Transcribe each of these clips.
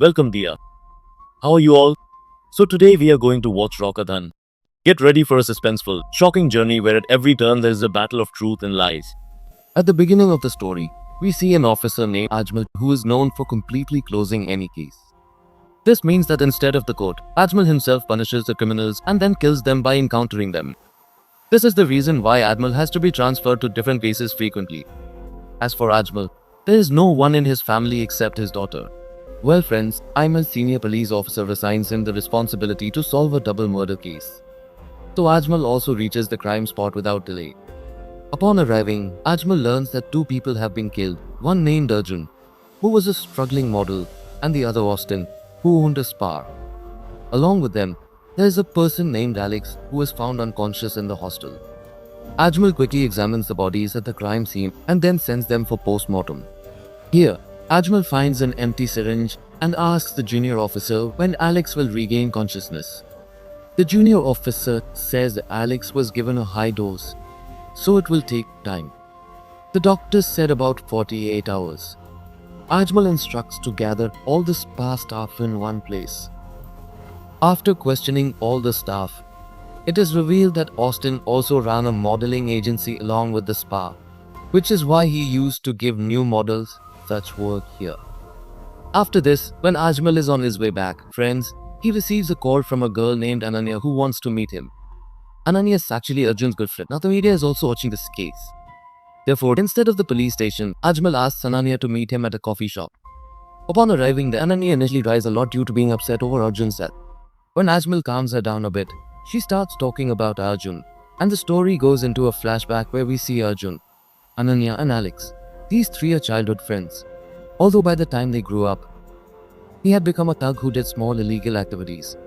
Welcome, Dia. How are you all? So, today we are going to watch Rockathan. Get ready for a suspenseful, shocking journey where at every turn there is a battle of truth and lies. At the beginning of the story, we see an officer named Ajmal who is known for completely closing any case. This means that instead of the court, Ajmal himself punishes the criminals and then kills them by encountering them. This is the reason why Ajmal has to be transferred to different cases frequently. As for Ajmal, there is no one in his family except his daughter. Well, friends, Ajmal's senior police officer assigns him the responsibility to solve a double murder case. So Ajmal also reaches the crime spot without delay. Upon arriving, Ajmal learns that two people have been killed, one named Arjun, who was a struggling model, and the other Austin, who owned a spa. Along with them, there is a person named Alex who was found unconscious in the hostel. Ajmal quickly examines the bodies at the crime scene and then sends them for post-mortem. Here, Ajmal finds an empty syringe and asks the junior officer when Alex will regain consciousness. The junior officer says Alex was given a high dose, so it will take time. The doctor said about 48 hours. Ajmal instructs to gather all the spa staff in one place. After questioning all the staff, it is revealed that Austin also ran a modeling agency along with the spa, which is why he used to give new models such work here. After this, when Ajmal is on his way back, friends, he receives a call from a girl named Ananya who wants to meet him. Ananya is actually Arjun's good friend. Now the media is also watching this case. Therefore, instead of the police station, Ajmal asks Ananya to meet him at a coffee shop. Upon arriving there, Ananya initially cries a lot due to being upset over Arjun's death. When Ajmal calms her down a bit, she starts talking about Arjun, and the story goes into a flashback where we see Arjun, Ananya and Alex. These three are childhood friends. Although by the time they grew up, he had become a thug who did small illegal activities.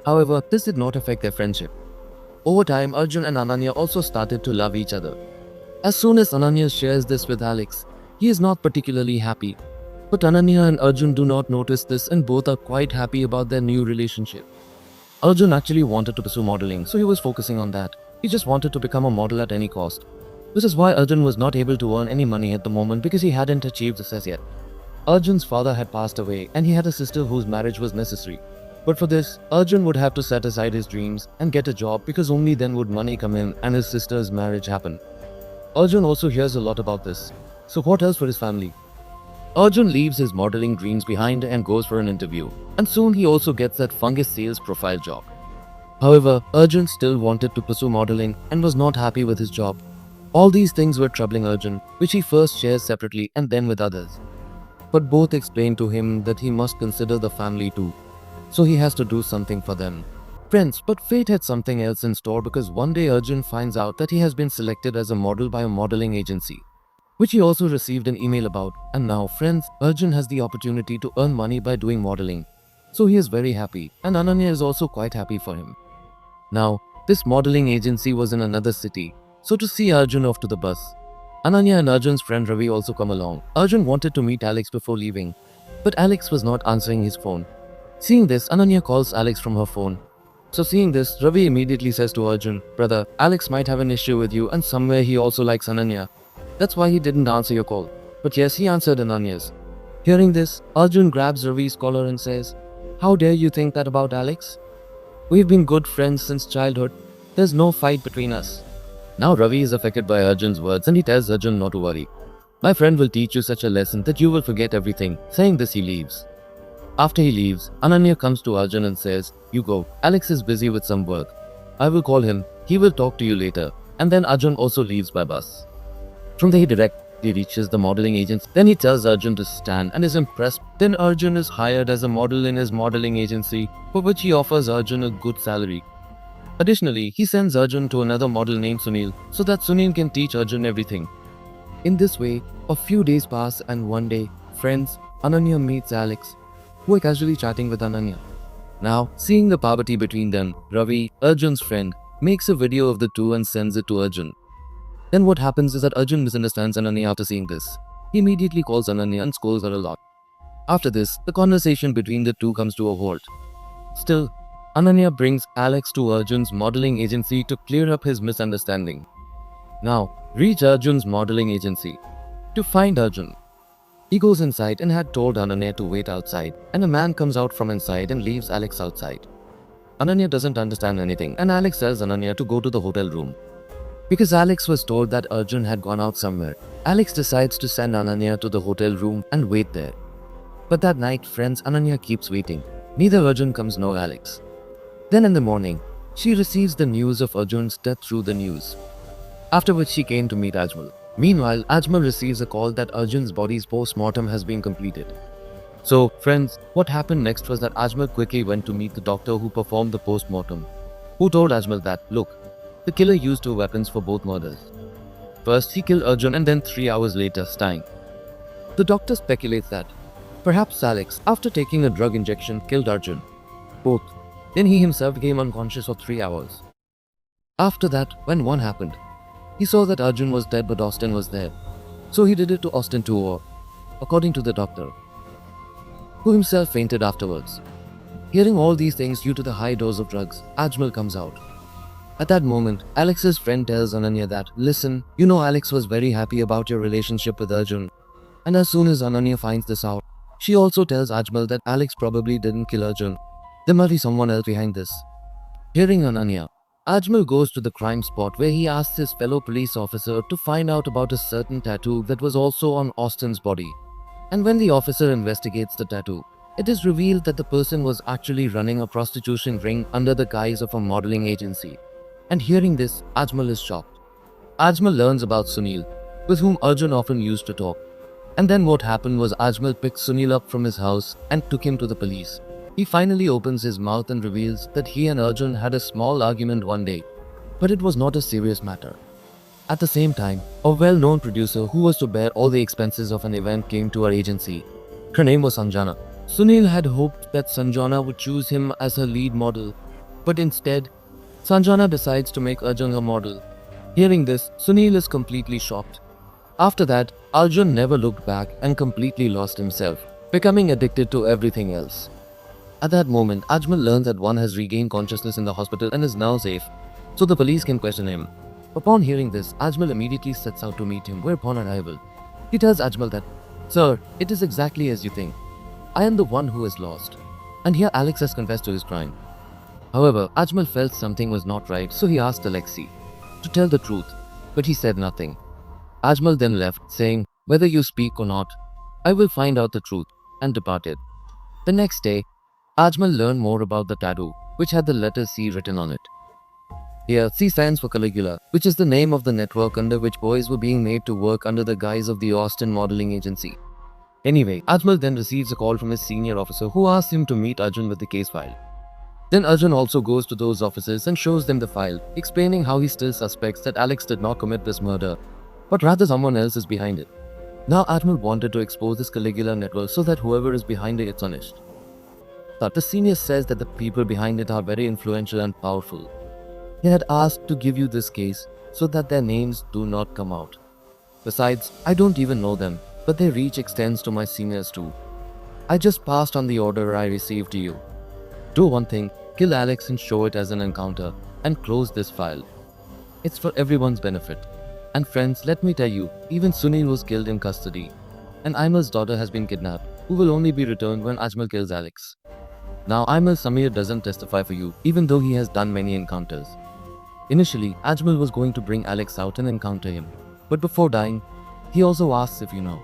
However, this did not affect their friendship. Over time, Arjun and Ananya also started to love each other. As soon as Ananya shares this with Alex, he is not particularly happy. But Ananya and Arjun do not notice this and both are quite happy about their new relationship. Arjun actually wanted to pursue modeling, so he was focusing on that. He just wanted to become a model at any cost. This is why Arjun was not able to earn any money at the moment because he hadn't achieved success yet. Arjun's father had passed away and he had a sister whose marriage was necessary. But for this, Arjun would have to set aside his dreams and get a job because only then would money come in and his sister's marriage happen. Arjun also hears a lot about this. So what else for his family? Arjun leaves his modeling dreams behind and goes for an interview, and soon he also gets that fungus sales profile job. However, Arjun still wanted to pursue modeling and was not happy with his job. All these things were troubling Arjun, which he first shares separately and then with others. But both explain to him that he must consider the family too, so he has to do something for them. Friends, but fate had something else in store because one day Arjun finds out that he has been selected as a model by a modeling agency, which he also received an email about. And now, friends, Arjun has the opportunity to earn money by doing modeling. So he is very happy, and Ananya is also quite happy for him. Now, this modeling agency was in another city, so to see Arjun off to the bus, Ananya and Arjun's friend Ravi also come along. Arjun wanted to meet Alex before leaving, but Alex was not answering his phone. Seeing this, Ananya calls Alex from her phone. So seeing this, Ravi immediately says to Arjun, "Brother, Alex might have an issue with you and somewhere he also likes Ananya. That's why he didn't answer your call." But yes, he answered Ananya's. Hearing this, Arjun grabs Ravi's collar and says, "How dare you think that about Alex? We've been good friends since childhood. There's no fight between us." Now Ravi is affected by Arjun's words and he tells Arjun not to worry. "My friend will teach you such a lesson that you will forget everything." Saying this, he leaves. After he leaves, Ananya comes to Arjun and says, "You go. Alex is busy with some work. I will call him. He will talk to you later." And then Arjun also leaves by bus. From there he directly reaches the modeling agency. Then he tells Arjun to stand and is impressed. Then Arjun is hired as a model in his modeling agency, for which he offers Arjun a good salary. Additionally, he sends Arjun to another model named Sunil so that Sunil can teach Arjun everything. In this way, a few days pass and one day, friends, Ananya meets Alex, who are casually chatting with Ananya. Now, seeing the poverty between them, Ravi, Arjun's friend, makes a video of the two and sends it to Arjun. Then what happens is that Arjun misunderstands Ananya after seeing this. He immediately calls Ananya and scolds her a lot. After this, the conversation between the two comes to a halt. Still, Ananya brings Alex to Arjun's modeling agency to clear up his misunderstanding. Now, reach Arjun's modeling agency to find Arjun. He goes inside and had told Ananya to wait outside, and a man comes out from inside and leaves Alex outside. Ananya doesn't understand anything, and Alex tells Ananya to go to the hotel room. Because Alex was told that Arjun had gone out somewhere, Alex decides to send Ananya to the hotel room and wait there. But that night, friends, Ananya keeps waiting. Neither Arjun comes nor Alex. Then in the morning, she receives the news of Arjun's death through the news. After which she came to meet Ajmal. Meanwhile, Ajmal receives a call that Arjun's body's post-mortem has been completed. So, friends, what happened next was that Ajmal quickly went to meet the doctor who performed the post-mortem, who told Ajmal that, look, the killer used two weapons for both murders. First, he killed Arjun and then 3 hours later, Stein. The doctor speculates that perhaps Alex, after taking a drug injection, killed Arjun. Both. Then he himself became unconscious for 3 hours. After that, when one happened, he saw that Arjun was dead but Austin was there. So he did it to Austin too, according to the doctor, who himself fainted afterwards. Hearing all these things due to the high dose of drugs, Ajmal comes out. At that moment, Alex's friend tells Ananya that, listen, you know Alex was very happy about your relationship with Arjun. And as soon as Ananya finds this out, she also tells Ajmal that Alex probably didn't kill Arjun. There must be someone else behind this. Hearing Ananya, Ajmal goes to the crime spot where he asks his fellow police officer to find out about a certain tattoo that was also on Austin's body. And when the officer investigates the tattoo, it is revealed that the person was actually running a prostitution ring under the guise of a modeling agency. And hearing this, Ajmal is shocked. Ajmal learns about Sunil, with whom Arjun often used to talk. And then what happened was Ajmal picked Sunil up from his house and took him to the police. He finally opens his mouth and reveals that he and Arjun had a small argument one day, but it was not a serious matter. At the same time, a well-known producer who was to bear all the expenses of an event came to our agency. Her name was Sanjana. Sunil had hoped that Sanjana would choose him as her lead model, but instead, Sanjana decides to make Arjun her model. Hearing this, Sunil is completely shocked. After that, Arjun never looked back and completely lost himself, becoming addicted to everything else. At that moment, Ajmal learns that one has regained consciousness in the hospital and is now safe, so the police can question him. Upon hearing this, Ajmal immediately sets out to meet him, whereupon arrival, he tells Ajmal that, Sir, it is exactly as you think. I am the one who is lost. And here Alex has confessed to his crime. However, Ajmal felt something was not right, so he asked Alexei to tell the truth, but he said nothing. Ajmal then left, saying, whether you speak or not, I will find out the truth, and departed. The next day, Ajmal learned more about the tattoo, which had the letter C written on it. Here, C stands for Caligula, which is the name of the network under which boys were being made to work under the guise of the Austin modeling agency. Anyway, Ajmal then receives a call from his senior officer who asks him to meet Arjun with the case file. Then Arjun also goes to those officers and shows them the file, explaining how he still suspects that Alex did not commit this murder, but rather someone else is behind it. Now Ajmal wanted to expose this Caligula network so that whoever is behind it is punished. But the senior says that the people behind it are very influential and powerful. He had asked to give you this case so that their names do not come out. Besides, I don't even know them, but their reach extends to my seniors too. I just passed on the order I received to you. Do one thing, kill Alex and show it as an encounter, and close this file. It's for everyone's benefit. And friends, let me tell you, even Sunil was killed in custody, and Aimal's daughter has been kidnapped, who will only be returned when Ajmal kills Alex. Now Aimal Samir doesn't testify for you, even though he has done many encounters. Initially, Ajmal was going to bring Alex out and encounter him, but before dying, he also asks if you know.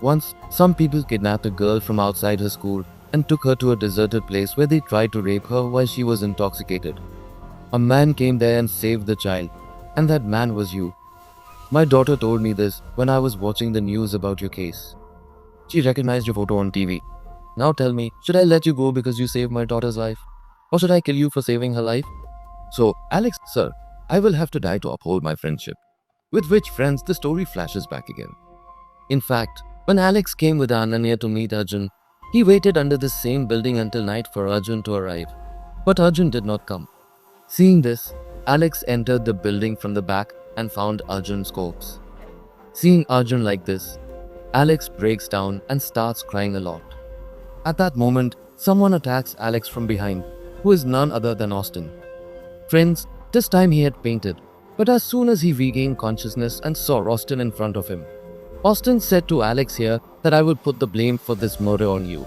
Once, some people kidnapped a girl from outside her school and took her to a deserted place where they tried to rape her while she was intoxicated. A man came there and saved the child, and that man was you. My daughter told me this when I was watching the news about your case. She recognized your photo on TV. Now tell me, should I let you go because you saved my daughter's life? Or should I kill you for saving her life? So, Alex, sir, I will have to die to uphold my friendship. With which, friends, the story flashes back again. In fact, when Alex came with Ananya to meet Arjun, he waited under the same building until night for Arjun to arrive. But Arjun did not come. Seeing this, Alex entered the building from the back and found Arjun's corpse. Seeing Arjun like this, Alex breaks down and starts crying a lot. At that moment, someone attacks Alex from behind, who is none other than Austin. Friends, this time he had fainted, but as soon as he regained consciousness and saw Austin in front of him, Austin said to Alex here that I will put the blame for this murder on you.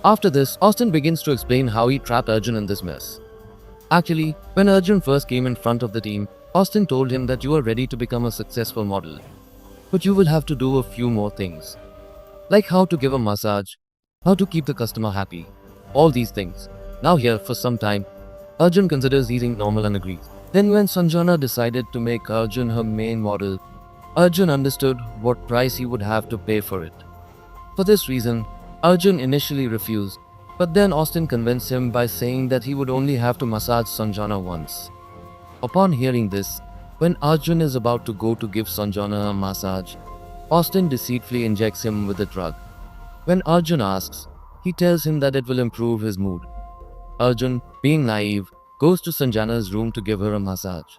After this, Austin begins to explain how he trapped Arjun in this mess. Actually, when Arjun first came in front of the team, Austin told him that you are ready to become a successful model. But you will have to do a few more things. Like how to give a massage, how to keep the customer happy. All these things. Now here, for some time, Arjun considers eating normal and agrees. Then when Sanjana decided to make Arjun her main model, Arjun understood what price he would have to pay for it. For this reason, Arjun initially refused, but then Austin convinced him by saying that he would only have to massage Sanjana once. Upon hearing this, when Arjun is about to go to give Sanjana a massage, Austin deceitfully injects him with a drug. When Arjun asks, he tells him that it will improve his mood. Arjun, being naive, goes to Sanjana's room to give her a massage.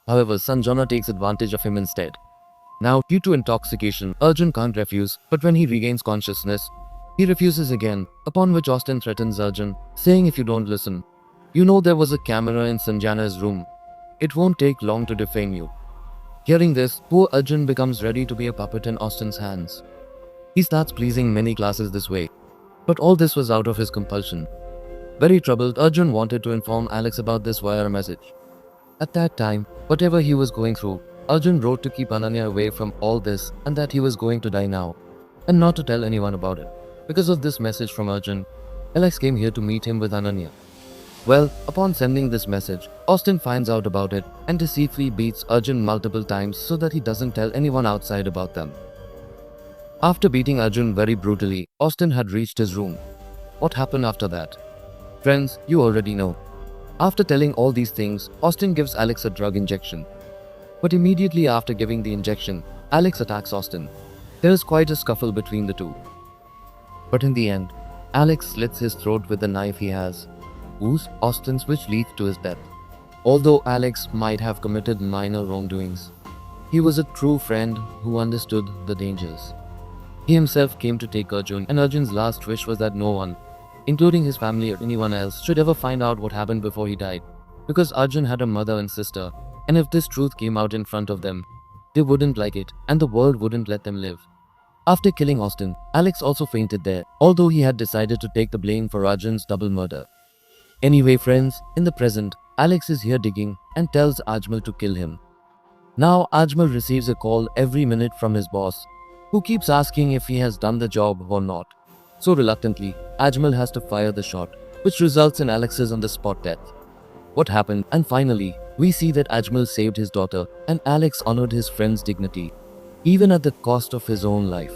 However, Sanjana takes advantage of him instead. Now, due to intoxication, Arjun can't refuse, but when he regains consciousness, he refuses again, upon which Austin threatens Arjun, saying if you don't listen, you know there was a camera in Sanjana's room. It won't take long to defame you. Hearing this, poor Arjun becomes ready to be a puppet in Austin's hands. He starts pleasing many classes this way, but all this was out of his compulsion. Very troubled, Arjun wanted to inform Alex about this via a message. At that time, whatever he was going through, Arjun wrote to keep Ananya away from all this and that he was going to die now, and not to tell anyone about it. Because of this message from Arjun, Alex came here to meet him with Ananya. Well, upon sending this message, Austin finds out about it and deceitfully beats Arjun multiple times so that he doesn't tell anyone outside about them. After beating Arjun very brutally, Austin had reached his room. What happened after that? Friends, you already know. After telling all these things, Austin gives Alex a drug injection. But immediately after giving the injection, Alex attacks Austin. There is quite a scuffle between the two. But in the end, Alex slits his throat with the knife he has. Wounds Austin's, which leads to his death. Although Alex might have committed minor wrongdoings, he was a true friend who understood the dangers. He himself came to take Arjun, and Arjun's last wish was that no one, including his family or anyone else, should ever find out what happened before he died. Because Arjun had a mother and sister, and if this truth came out in front of them, they wouldn't like it, and the world wouldn't let them live. After killing Austin, Alex also fainted there, although he had decided to take the blame for Arjun's double murder. Anyway friends, in the present, Alex is here digging and tells Ajmal to kill him. Now Ajmal receives a call every minute from his boss, who keeps asking if he has done the job or not. So reluctantly, Ajmal has to fire the shot, which results in Alex's on-the-spot death. What happened? And finally, we see that Ajmal saved his daughter and Alex honored his friend's dignity, even at the cost of his own life.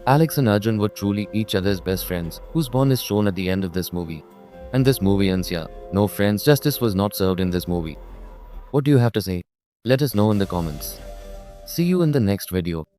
Alex and Arjun were truly each other's best friends, whose bond is shown at the end of this movie. And this movie ends here. No friends, justice was not served in this movie. What do you have to say? Let us know in the comments. See you in the next video.